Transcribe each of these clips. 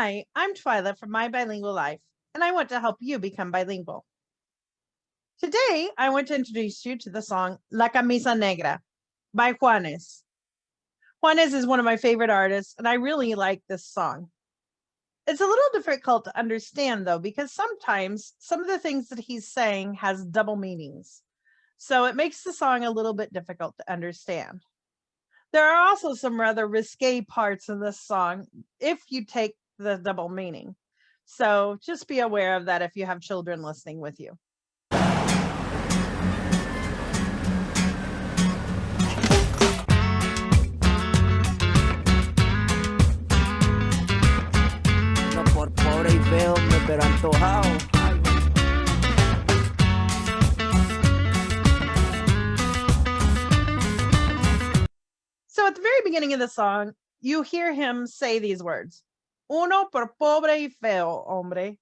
Hi, I'm Twyla from My Bilingual Life, and I want to help you become bilingual. Today, I want to introduce you to the song La Camisa Negra by Juanes. Juanes is one of my favorite artists, and I really like this song. It's a little difficult to understand, though, because sometimes some of the things that he's saying has double meanings. So it makes the song a little bit difficult to understand. There are also some rather risque parts in this song if you take the double meaning. So just be aware of that if you have children listening with you. No por pobre y feo, pero antojado. So at the very beginning of the song, you hear him say these words, uno por pobre y feo, hombre.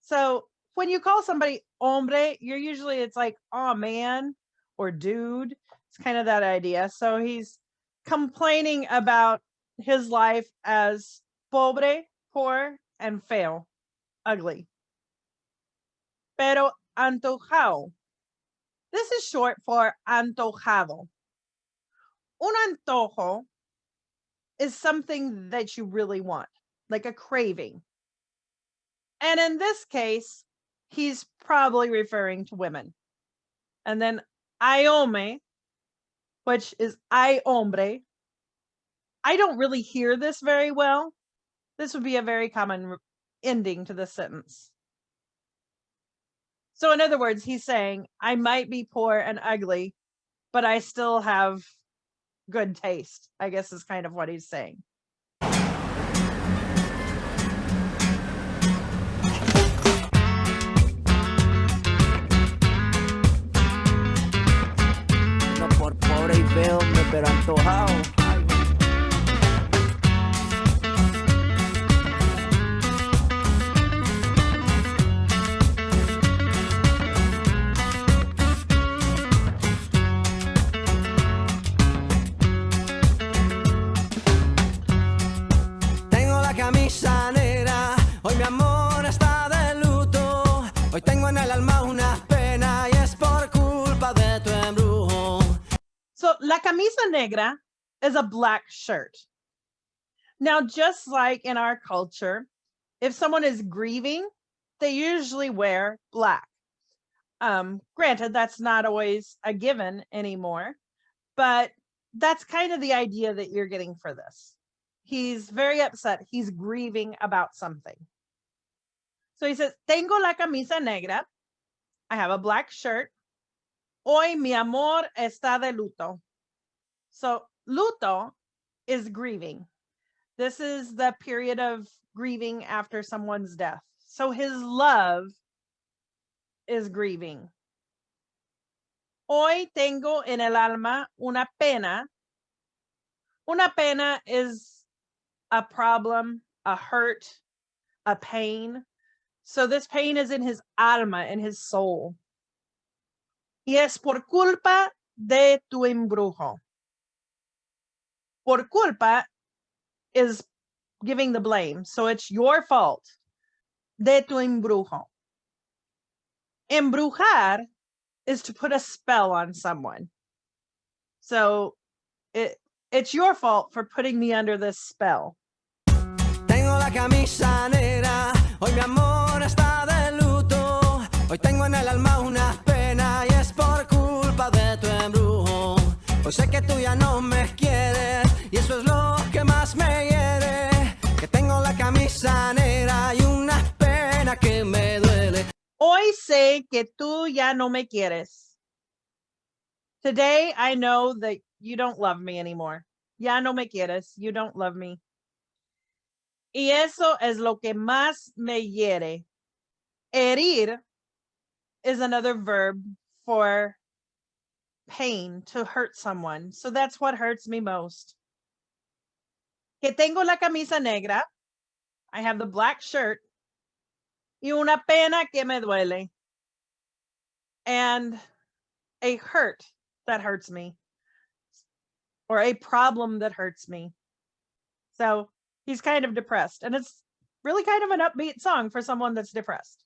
So when you call somebody hombre, it's like, oh man, or dude. It's kind of that idea. So he's complaining about his life as pobre, poor, and feo, ugly. Pero antojado. This is short for antojado. Un antojo is something that you really want, like a craving. And in this case, he's probably referring to women. And then hombre, which is hombre. I don't really hear this very well. This would be a very common ending to the sentence. So in other words, he's saying, I might be poor and ugly, but I still have good taste, I guess is kind of what he's saying. No por pobre y feo, pero antojado. Camisa negra, hoy mi amor está de luto. Hoy tengo en el alma una pena y es por culpa de tu embrujo. So la camisa negra is a black shirt. Now, just like in our culture, if someone is grieving, they usually wear black. Granted, that's not always a given anymore, but that's kind of the idea that you're getting for this. He's very upset. He's grieving about something. So he says, tengo la camisa negra. I have a black shirt. Hoy mi amor está de luto. So luto is grieving. This is the period of grieving after someone's death. So his love is grieving. Hoy tengo en el alma una pena. Una pena is a problem, a hurt, a pain. So this pain is in his alma, in his soul. Y es por culpa de tu embrujo. Por culpa is giving the blame. So it's your fault. De tu embrujo. Embrujar is to put a spell on someone. So it's your fault for putting me under this spell. Tengo la camisa negra, hoy mi amor está de luto. Hoy tengo en el alma una pena y es por culpa de tu embrujo. Hoy sé que tú ya no me quieres y eso es lo que más me hiere. Que tengo la camisa negra y una pena que me duele. Hoy sé que tú ya no me quieres. Today I know that you don't love me anymore. Ya no me quieres. You don't love me. Y eso es lo que más me hiere. Herir is another verb for pain, to hurt someone. So that's what hurts me most. Que tengo la camisa negra. I have the black shirt. Y una pena que me duele. And a hurt that hurts me. Or a problem that hurts me. So he's kind of depressed. And it's really kind of an upbeat song for someone that's depressed.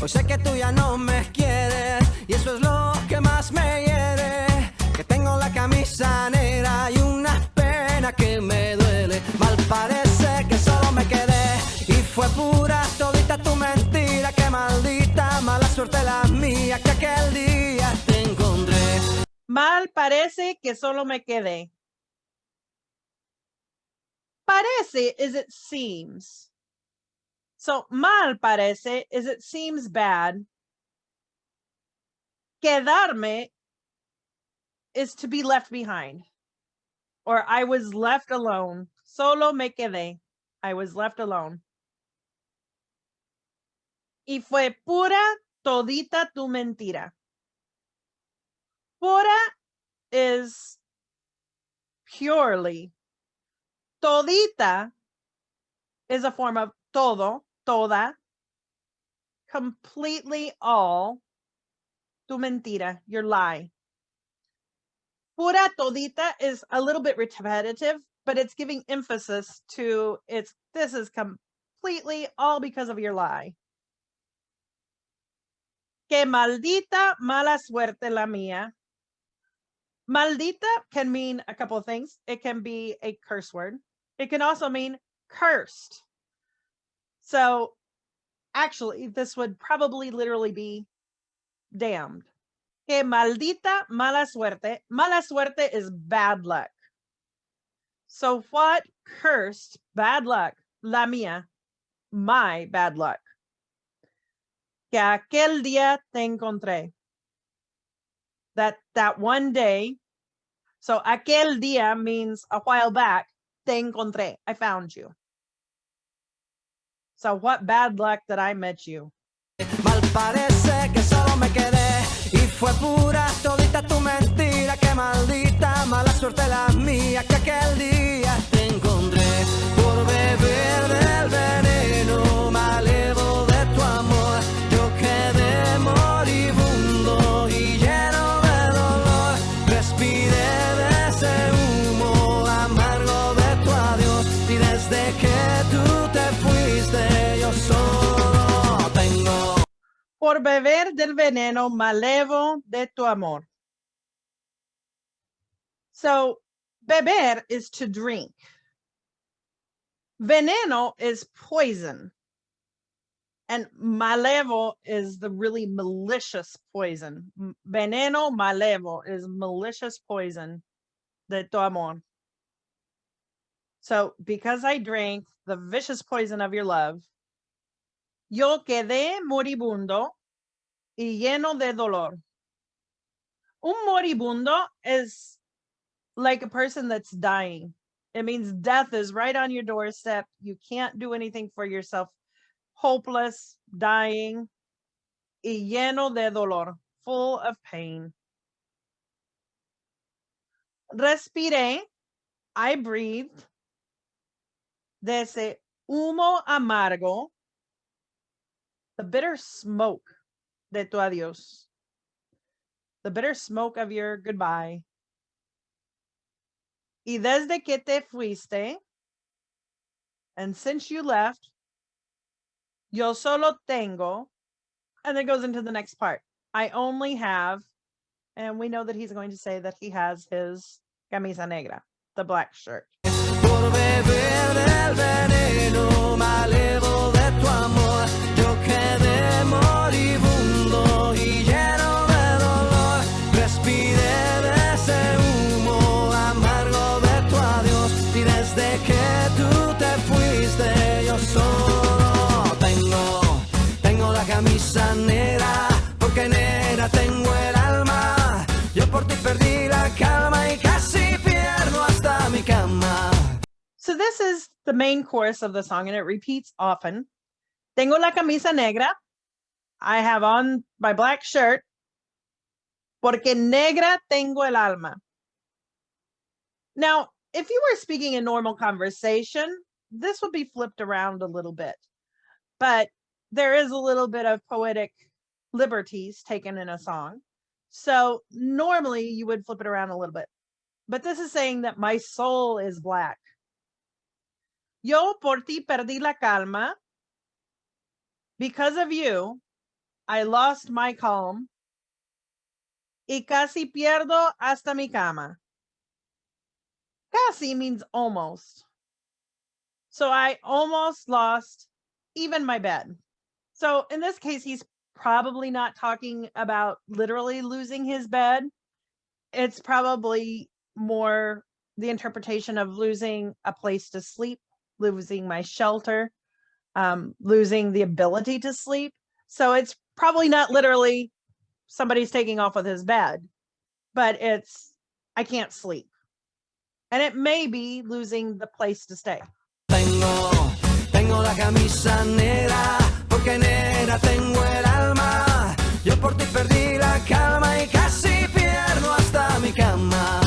Hoy sé que tú ya no me quieres y eso es lo que más me hiere. Que tengo la camisa negra y una pena que me duele. Mal parece que solo me quedé y fue pura todita tu mentira. Que maldita mala suerte la mía que aquel día te encontré. Mal parece que solo me quedé. Parece is it seems. So mal parece is it seems bad. Quedarme is to be left behind. Or I was left alone. Solo me quedé. I was left alone. Y fue pura todita tu mentira. Pura is purely. Todita is a form of todo, toda, completely all, tu mentira, your lie. Pura todita is a little bit repetitive, but it's giving emphasis to this is completely all because of your lie. Que maldita mala suerte la mía. Maldita can mean a couple of things. It can be a curse word. It can also mean cursed. So actually, this would probably literally be damned. Que maldita mala suerte. Mala suerte is bad luck. So what cursed bad luck? La mía, my bad luck. Que aquel día te encontré. That one day. So aquel día means a while back. Te encontré. I found you. So what bad luck that I met you. Mal parece que solo me quedé y fue pura todita tu mentira. Que maldita mala suerte la mía que aquel día te encontré. Por beber del veneno malevo de tu amor yo quedé moribundo y lleno de dolor. Respiré de ese humo amargo de tu adiós y desde que tú te fuiste yo solo tengo. Por beber del veneno malevo de tu amor. So, beber is to drink. Veneno is poison. And malevo is the really malicious poison. Veneno malevo is malicious poison de tu amor. So, because I drank the vicious poison of your love, yo quedé moribundo y lleno de dolor. Un moribundo is like a person that's dying. It means death is right on your doorstep. You can't do anything for yourself. Hopeless, dying, y lleno de dolor, full of pain. Respiré, I breathed, de ese humo amargo, the bitter smoke de tu adiós, the bitter smoke of your goodbye. Y desde que te fuiste, and since you left, yo solo tengo, and then goes into the next part. I only have, and we know that he's going to say that he has his camisa negra, the black shirt. Por beber del veneno malevo de tu amor yo quedé moribundo y lleno de dolor. Respiré de ese humo amargo de tu adiós y desde que tú te fuiste yo solo tengo la camisa negra porque negra tengo el alma. Yo por ti perdí la calma y casi pierdo hasta mi cama. So this is the main chorus of the song, and it repeats often. Tengo la camisa negra. I have on my black shirt. Porque negra tengo el alma. Now, if you were speaking in normal conversation, this would be flipped around a little bit. But there is a little bit of poetic liberties taken in a song. So normally you would flip it around a little bit. But this is saying that my soul is black. Yo por ti perdí la calma. Because of you, I lost my calm. Y casi pierdo hasta mi cama. Casi means almost. So I almost lost even my bed. So in this case, he's probably not talking about literally losing his bed. It's probably more the interpretation of losing a place to sleep, losing my shelter, losing the ability to sleep. So it's probably not literally somebody's taking off with his bed, but it's I can't sleep. And it may be losing the place to stay. Tengo la camisa negra, porque negra tengo el alma. Yo por ti perdí la calma y casi pierdo hasta mi cama.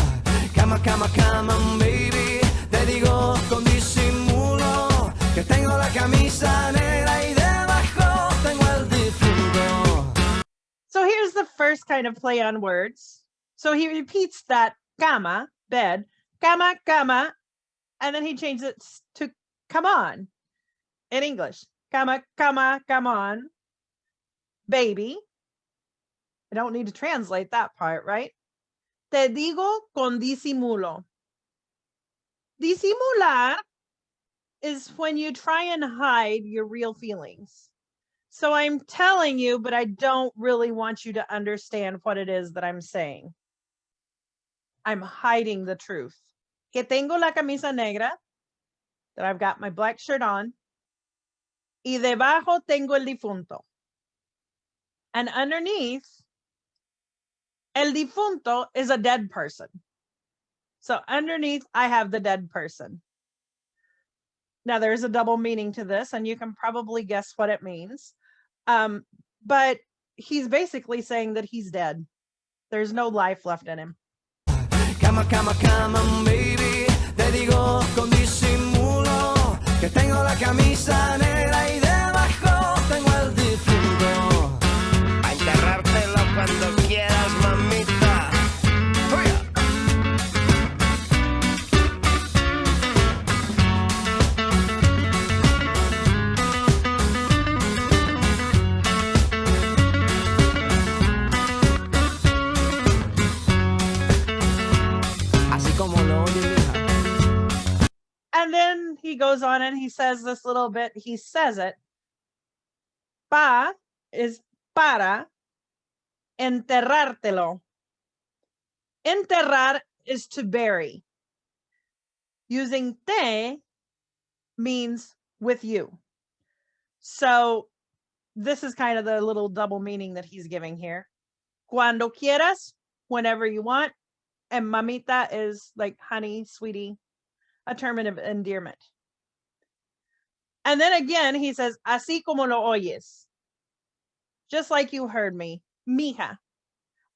Cama, cama, cama, baby. Te digo con disimulo que tengo la camisa negra y debajo tengo el difunto. So here's the first kind of play on words. So he repeats that cama, bed, cama, cama, and then he changes it to come on in English. Cama, cama, come on, baby. I don't need to translate that part, right? Te digo con disimulo. Disimular is when you try and hide your real feelings. So I'm telling you, but I don't really want you to understand what it is that I'm saying. I'm hiding the truth. Que tengo la camisa negra, that I've got my black shirt on, y debajo tengo el difunto. And underneath, el difunto is a dead person. So underneath, I have the dead person. Now, there's a double meaning to this, and you can probably guess what it means. But he's basically saying that he's dead. There's no life left in him. Cama, cama, cama, baby. Te digo con disimulo que tengo la camisa negra y debajo tengo el difunto. A enterrártelo cuando quieras, mamita. And then he goes on and he says this little bit, he says it. Pa is para enterrártelo. Enterrar is to bury. Using te means with you. So this is kind of the little double meaning that he's giving here. Cuando quieras, whenever you want. And mamita is like honey, sweetie, a term of endearment. And then again, he says, así como lo oyes. Just like you heard me, mija.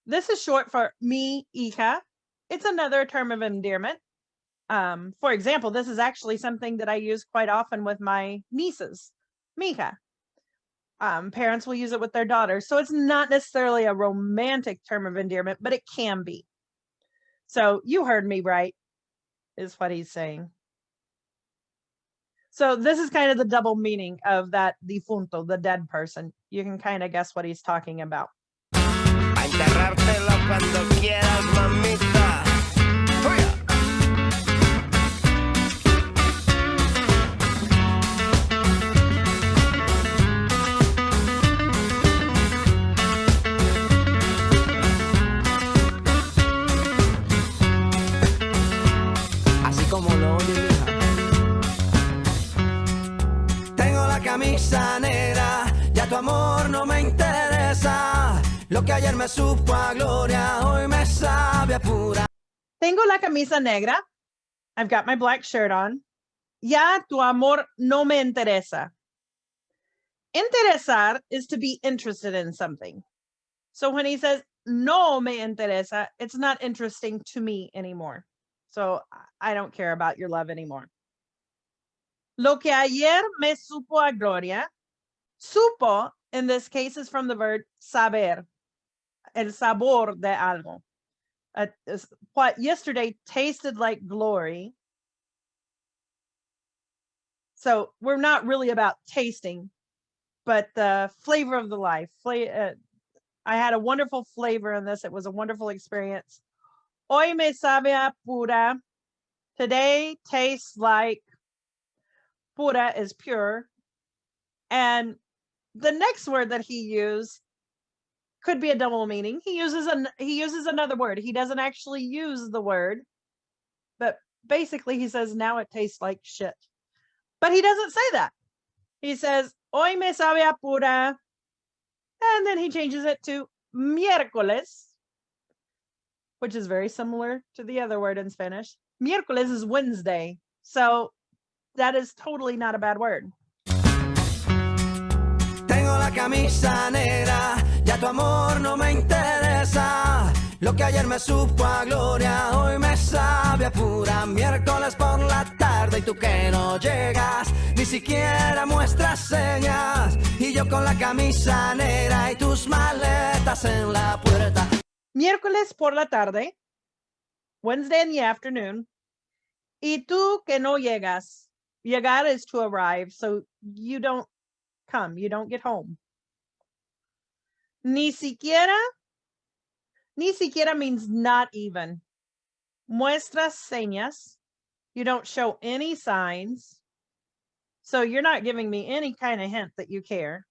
This is short for mi hija. It's another term of endearment. For example, this is actually something that I use quite often with my nieces, mija. Parents will use it with their daughters. So it's not necessarily a romantic term of endearment, but it can be. So you heard me right, is what he's saying. So this is kind of the double meaning of that difunto, the dead person. You can kind of guess what he's talking about. A enterrártelo cuando quieras, mamita. Camisa negra, ya tu amor no me interesa. Lo que ayer me supo a gloria, hoy me sabe a pura. Tengo la camisa negra. I've got my black shirt on. Ya tu amor no me interesa. Interesar is to be interested in something. So when he says no me interesa, it's not interesting to me anymore. So I don't care about your love anymore. Lo que ayer me supo a gloria. Supo, in this case, is from the verb saber. El sabor de algo. What yesterday tasted like glory. So we're not really about tasting, but the flavor of the life. I had a wonderful flavor in this. It was a wonderful experience. Hoy me sabe a pura. Today tastes like pura is pure. And the next word that he used could be a double meaning. He uses another word. He doesn't actually use the word, but basically he says now it tastes like shit. But he doesn't say that. He says hoy me sabe a pura, and then he changes it to miércoles, which is very similar to the other word in Spanish. Miércoles is Wednesday, so that is totally not a bad word. Tengo la camisa negra, ya tu amor no me interesa. Lo que ayer me supo a gloria, hoy me sabe a pura. Miércoles por la tarde y tú que no llegas, ni siquiera muestras señas. Y yo con la camisa negra y tus maletas en la puerta. Miércoles por la tarde, Wednesday in the afternoon, y tú que no llegas. Llegar is to arrive, so you don't come, you don't get home. Ni siquiera means not even. Muestras señas, you don't show any signs, so you're not giving me any kind of hint that you care.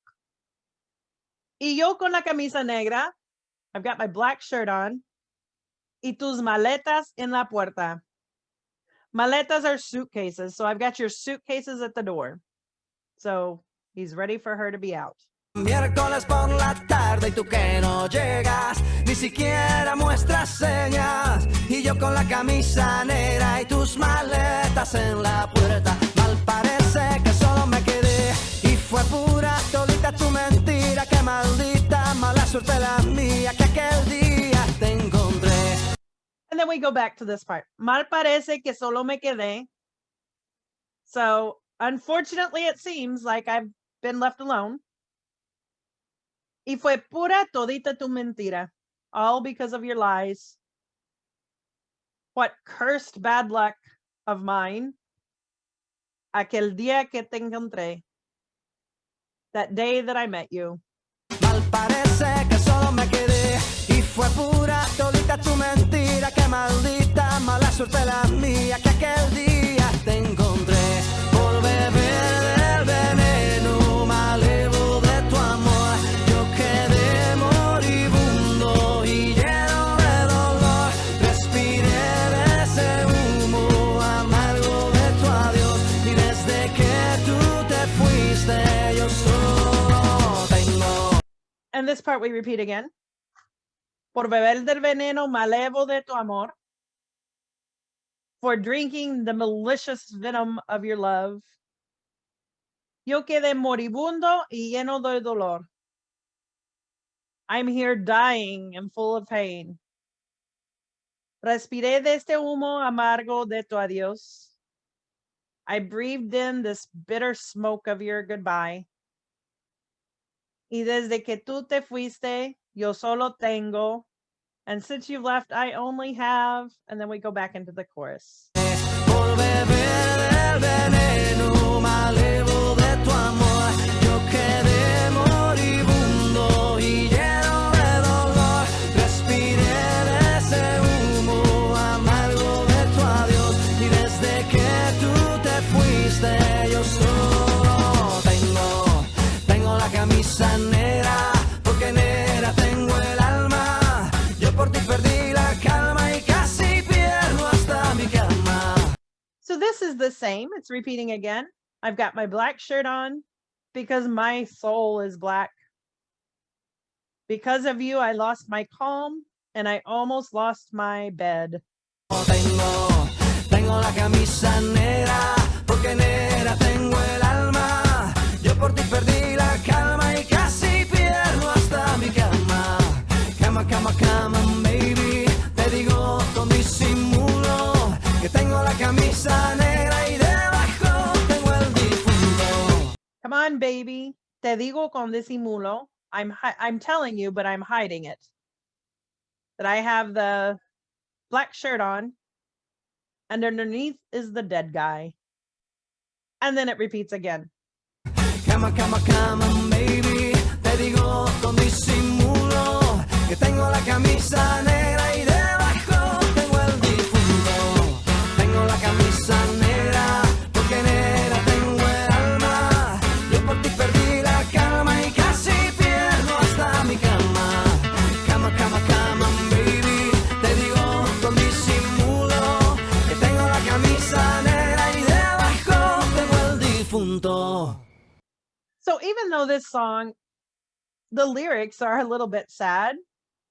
Y yo con la camisa negra, I've got my black shirt on, y tus maletas en la puerta. Maletas are suitcases, so I've got your suitcases at the door. So he's ready for her to be out. Miércoles por la tarde y tú que no llegas, ni siquiera muestras señas. Y yo con la camisa negra y tus maletas en la puerta. Mal parece que solo me quedé y fue pura todita tu mentira. Que maldita mala suerte la mía que aquel día te encontré. And then we go back to this part. Mal parece que solo me quedé. So unfortunately, it seems like I've been left alone. Y fue pura todita tu mentira, all because of your lies. What cursed bad luck of mine. Aquel día que te encontré. That day that I met you. Mal parece que solo me quedé y fue pura todita tu mentira. Que maldita mala suerte la mía que aquel día te encontré. Por beber del veneno malevo de tu amor, yo quedé moribundo y lleno de dolor. Respiré de ese humo amargo de tu adiós y desde que tú te fuiste yo solo tengo. And this part we repeat again. Por beber del veneno malevo de tu amor. For drinking the malicious venom of your love. Yo quedé moribundo y lleno de dolor. I'm here dying and full of pain. Respiré de este humo amargo de tu adiós. I breathed in this bitter smoke of your goodbye. Y desde que tú te fuiste, yo solo tengo. And since you've left, I only have. And then we go back into the chorus. Por beber del veneno malevo de tu amor, yo quedé moribundo y lleno de dolor. Respiré de ese humo amargo de tu adiós y desde que tú te fuiste yo solo tengo la camisa negra porque negra tengo el alma. Yo por ti perdí la calma y casi pierdo hasta mi cama. So this is the same. It's repeating again. I've got my black shirt on because my soul is black. Because of you, I lost my calm and I almost lost my bed. Tengo la camisa negra porque negra tengo el alma. Yo por ti perdí la calma y casi pierdo hasta mi cama. Cama, baby. Te digo con disimulo que tengo la camisa negra y debajo tengo el difunto. Come on, baby. Te digo con disimulo. I'm telling you, but I'm hiding it. That I have the black shirt on, and underneath is the dead guy. and then it repeats again. Cama, cama, cama, baby. Te digo con disimulo que tengo la camisa negra y debajo tengo el difunto. Tengo la camisa negra porque negra tengo el alma. Yo por ti perdí la calma y casi pierdo hasta mi cama. Cama, cama, cama, baby. Te digo con disimulo que tengo la camisa negra y debajo tengo el difunto. So even though this song, the lyrics are a little bit sad,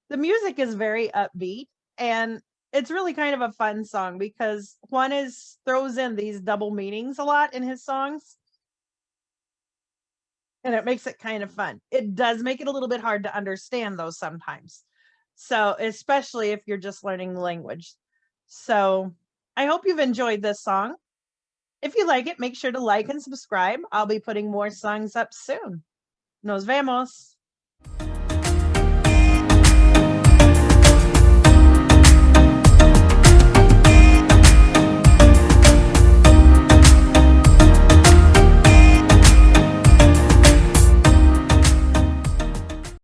the music is very upbeat, and it's really kind of a fun song because Juanes throws in these double meanings a lot in his songs, and it makes it kind of fun. It does make it a little bit hard to understand though sometimes. So, especially if you're just learning the language. So, I hope you've enjoyed this song. If you like it, make sure to like and subscribe. I'll be putting more songs up soon. Nos vemos.